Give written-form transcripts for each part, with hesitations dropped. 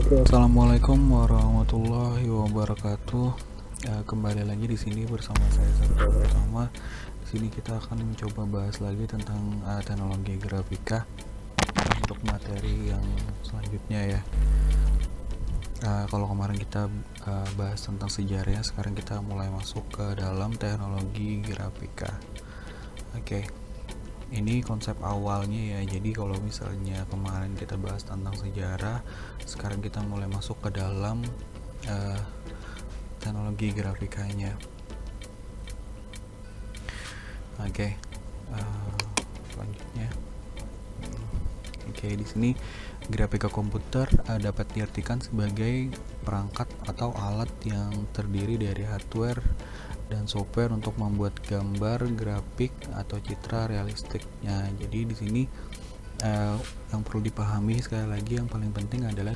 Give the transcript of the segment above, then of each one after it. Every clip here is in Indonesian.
Assalamualaikum warahmatullahi wabarakatuh. Kembali lagi di sini bersama saya Sarjana Utama. Di sini kita akan mencoba bahas lagi tentang teknologi grafika untuk materi yang selanjutnya ya. Kalau kemarin kita bahas tentang sejarahnya, sekarang kita mulai masuk ke dalam teknologi grafika. Oke. Ini konsep awalnya ya. Jadi kalau misalnya kemarin kita bahas tentang sejarah, sekarang kita mulai masuk ke dalam teknologi grafikanya. Oke. Selanjutnya. Oke, di sini grafika komputer dapat diartikan sebagai perangkat atau alat yang terdiri dari hardware dan software untuk membuat gambar, grafik atau citra realistiknya. Jadi di sini yang perlu dipahami sekali lagi, yang paling penting adalah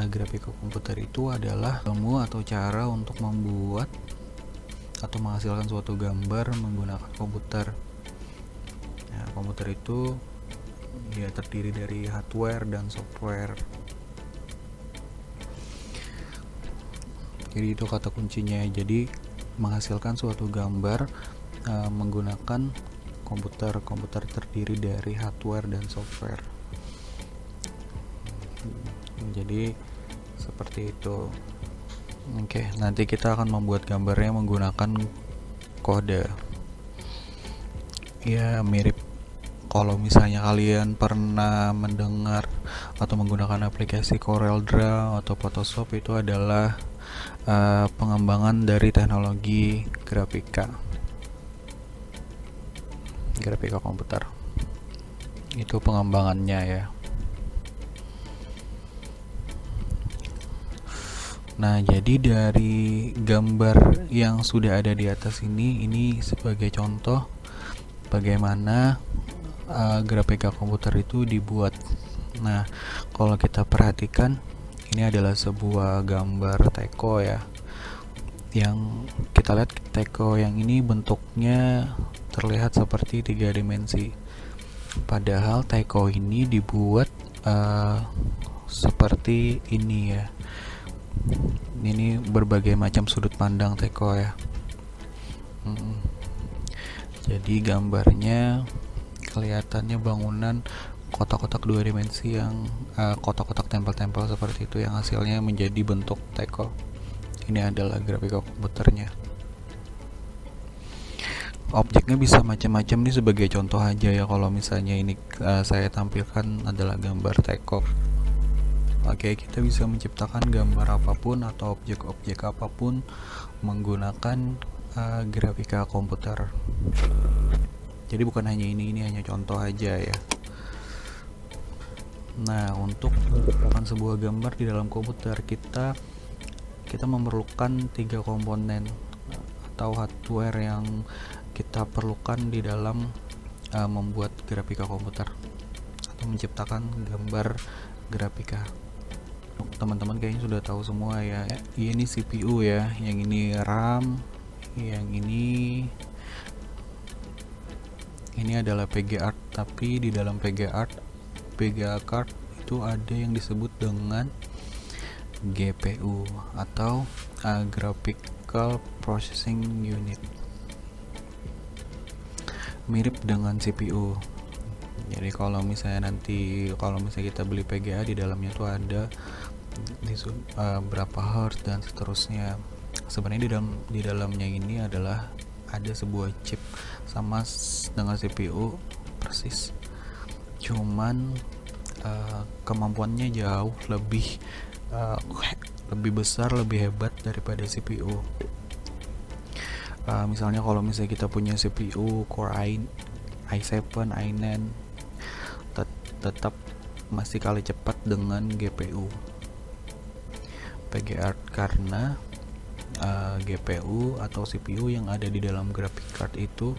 grafika komputer itu adalah ilmu atau cara untuk membuat atau menghasilkan suatu gambar menggunakan komputer. Nah, komputer itu dia terdiri dari hardware dan software. Jadi itu kata kuncinya. Jadi menghasilkan suatu gambar menggunakan komputer. Komputer terdiri dari hardware dan software. Jadi seperti itu. Oke, nanti kita akan membuat gambarnya menggunakan kode. Ya, mirip kalau misalnya kalian pernah mendengar atau menggunakan aplikasi CorelDRAW atau Photoshop, itu adalah pengembangan dari teknologi grafika komputer. Itu pengembangannya ya. Nah, jadi dari gambar yang sudah ada di atas ini sebagai contoh bagaimana grafika komputer itu dibuat. Nah, kalau kita perhatikan, ini adalah sebuah gambar teko ya. Yang kita lihat, teko yang ini bentuknya terlihat seperti 3 dimensi. Padahal teko ini dibuat seperti ini ya. Ini berbagai macam sudut pandang teko ya. Jadi gambarnya kelihatannya bangunan kotak-kotak 2 dimensi yang kotak-kotak tempel-tempel seperti itu, yang hasilnya menjadi bentuk teko. Ini adalah grafika komputernya. Objeknya bisa macam-macam nih, sebagai contoh aja ya. Kalau misalnya ini saya tampilkan adalah gambar teko. Oke, kita bisa menciptakan gambar apapun atau objek-objek apapun menggunakan grafika komputer. Jadi bukan hanya ini hanya contoh aja ya. Nah, untuk menciptakan sebuah gambar di dalam komputer, kita memerlukan 3 komponen atau hardware yang kita perlukan di dalam membuat grafika komputer atau menciptakan gambar grafika. Teman-teman kayaknya sudah tahu semua ya. Ini CPU ya, yang ini RAM, yang ini adalah PGA card. Tapi di dalam PGA card itu ada yang disebut dengan GPU atau Graphical Processing Unit. Mirip dengan CPU. Jadi kalau misalnya kita beli PGA, di dalamnya tuh ada berapa hertz dan seterusnya. Sebenarnya di dalamnya ini adalah ada sebuah chip sama dengan CPU persis. Cuman kemampuannya jauh lebih besar, lebih hebat daripada CPU. Misalnya kalau misalnya kita punya CPU Core i7, i9, tetap masih kalah cepat dengan GPU PGA karena GPU atau CPU yang ada di dalam graphic card itu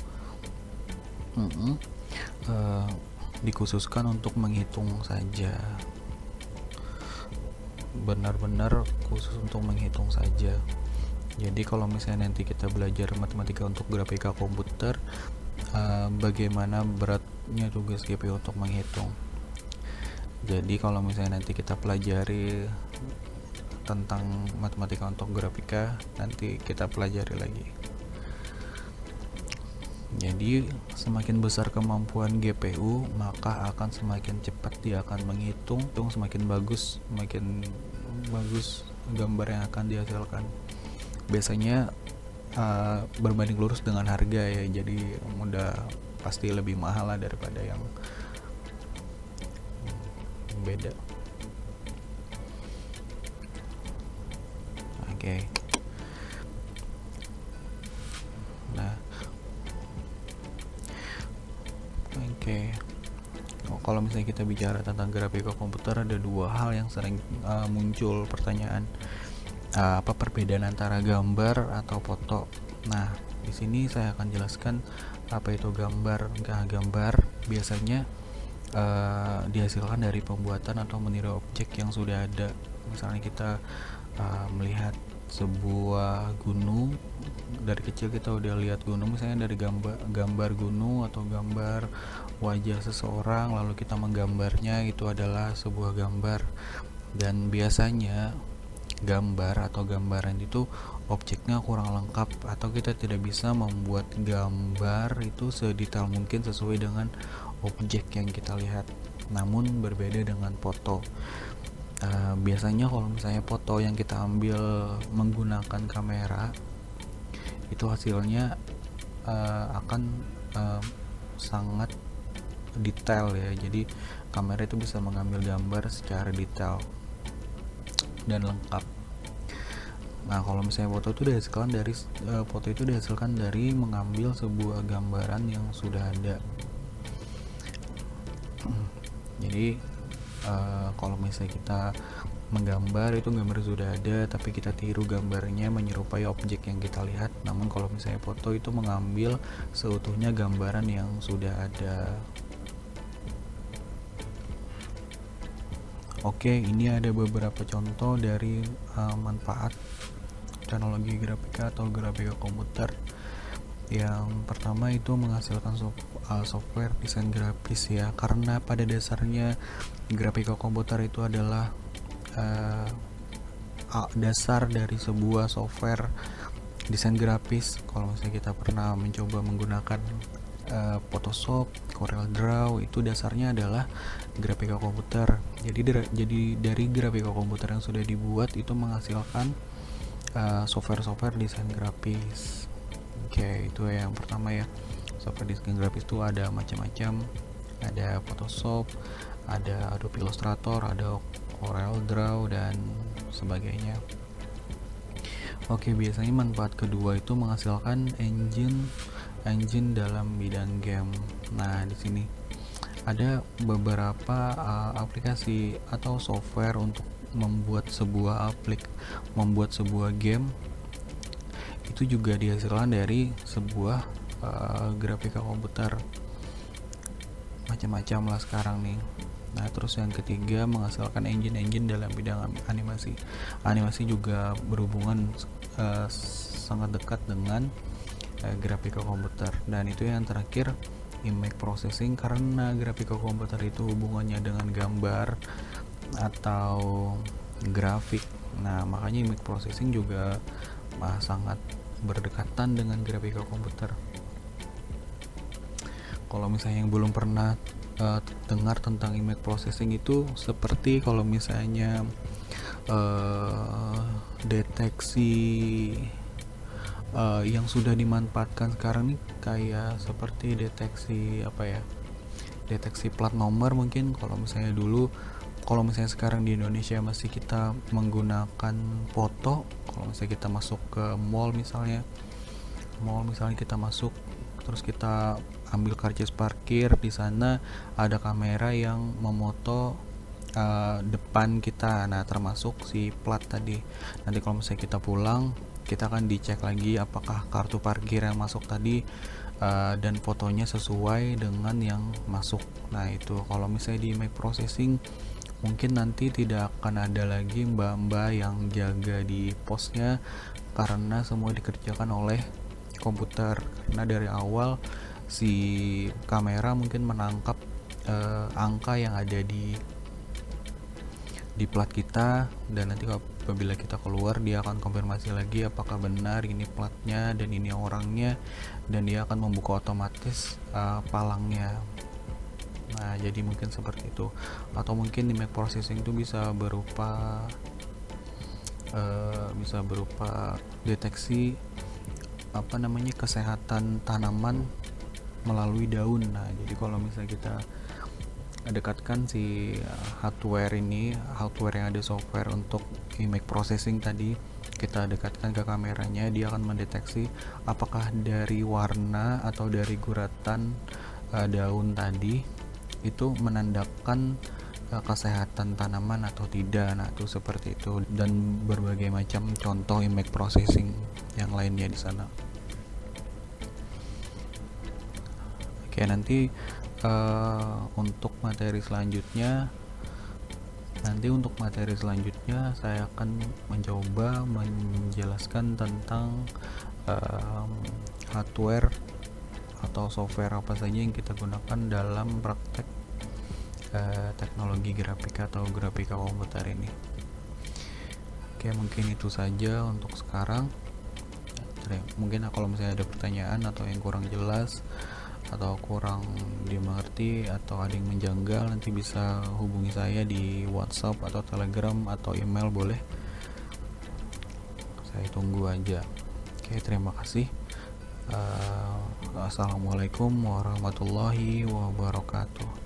dikhususkan untuk menghitung saja, benar-benar khusus untuk menghitung saja. Jadi kalau misalnya nanti kita belajar matematika untuk grafika komputer, bagaimana beratnya tugas GPU untuk menghitung. Jadi kalau misalnya nanti kita pelajari tentang matematika untuk grafika, nanti kita pelajari lagi. Jadi semakin besar kemampuan GPU, maka akan semakin cepat dia akan menghitung, semakin bagus gambar yang akan dihasilkan. Biasanya berbanding lurus dengan harga ya, jadi udah pasti lebih mahal lah daripada yang beda. Oke. Nah, oke. Kalau misalnya kita bicara tentang grafika komputer, ada dua hal yang sering muncul pertanyaan. Apa perbedaan antara gambar atau foto? Nah, di sini saya akan jelaskan apa itu gambar. Gambar biasanya dihasilkan dari pembuatan atau meniru objek yang sudah ada. Misalnya kita melihat sebuah gunung, dari kecil kita udah lihat gunung, misalnya dari gambar gunung atau gambar wajah seseorang, lalu kita menggambarnya, itu adalah sebuah gambar. Dan biasanya gambar atau gambaran itu objeknya kurang lengkap, atau kita tidak bisa membuat gambar itu sedetail mungkin sesuai dengan objek yang kita lihat. Namun berbeda dengan foto. Biasanya kalau misalnya foto yang kita ambil menggunakan kamera, itu hasilnya akan sangat detail ya. Jadi kamera itu bisa mengambil gambar secara detail dan lengkap. Nah, kalau misalnya foto itu dihasilkan dari mengambil sebuah gambaran yang sudah ada. Jadi kalau misalnya kita menggambar, itu gambar sudah ada, tapi kita tiru gambarnya menyerupai objek yang kita lihat. Namun kalau misalnya foto itu mengambil seutuhnya gambaran yang sudah ada. Oke, ini ada beberapa contoh dari manfaat teknologi grafika atau grafika komputer. Yang pertama itu menghasilkan software desain grafis ya, karena pada dasarnya grafika komputer itu adalah dasar dari sebuah software desain grafis. Kalau misalnya kita pernah mencoba menggunakan Photoshop, Corel Draw, itu dasarnya adalah grafika komputer. Jadi dari grafika komputer yang sudah dibuat itu menghasilkan software desain grafis. Oke, itu yang pertama ya. Software desain grafis itu ada macam-macam. Ada Photoshop, ada Adobe Illustrator, ada Corel Draw dan sebagainya. Oke, biasanya manfaat kedua itu menghasilkan engine dalam bidang game. Nah, di sini ada beberapa aplikasi atau software untuk membuat sebuah game. Itu juga dihasilkan dari sebuah grafika komputer. Macam-macam lah sekarang nih. Nah, terus yang ketiga menghasilkan engine dalam bidang animasi. Animasi juga berhubungan sangat dekat dengan grafika komputer. Dan itu yang terakhir, image processing, karena grafika komputer itu hubungannya dengan gambar atau grafik. Nah, makanya image processing juga sangat berdekatan dengan grafika komputer. Kalau misalnya yang belum pernah dengar tentang image processing, itu seperti kalau misalnya deteksi yang sudah dimanfaatkan sekarang nih, kayak seperti deteksi plat nomor mungkin. Kalau misalnya sekarang di Indonesia masih kita menggunakan foto. Kalau misalnya kita masuk ke mall misalnya kita masuk, terus kita ambil karcis parkir, di sana ada kamera yang memoto depan kita, nah termasuk si plat tadi. Nanti kalau misalnya kita pulang, kita akan dicek lagi apakah kartu parkir yang masuk tadi dan fotonya sesuai dengan yang masuk. Nah, itu kalau misalnya di image processing, mungkin nanti tidak akan ada lagi mbak-mbak yang jaga di posnya, karena semua dikerjakan oleh komputer. Karena dari awal si kamera mungkin menangkap angka yang ada di di plat kita, dan nanti apabila kita keluar dia akan konfirmasi lagi apakah benar ini platnya dan ini orangnya, dan dia akan membuka otomatis palangnya. Nah, jadi mungkin seperti itu. Atau mungkin image processing itu bisa berupa deteksi kesehatan tanaman melalui daun. Nah, jadi kalau misalnya kita dekatkan si hardware yang ada software untuk image processing tadi, kita dekatkan ke kameranya, dia akan mendeteksi apakah dari warna atau dari guratan daun tadi itu menandakan kesehatan tanaman atau tidak. Nah, itu seperti itu, dan berbagai macam contoh image processing yang lainnya di sana. Oke, nanti untuk materi selanjutnya saya akan mencoba menjelaskan tentang hardware atau software apa saja yang kita gunakan dalam praktek teknologi grafika atau grafika komputer ini. Oke, mungkin itu saja untuk sekarang. Mungkin kalau misalnya ada pertanyaan atau yang kurang jelas atau kurang dimengerti atau ada yang menjanggal, nanti bisa hubungi saya di WhatsApp atau Telegram atau email, boleh. Saya tunggu aja. Oke, terima kasih. Assalamualaikum warahmatullahi wabarakatuh.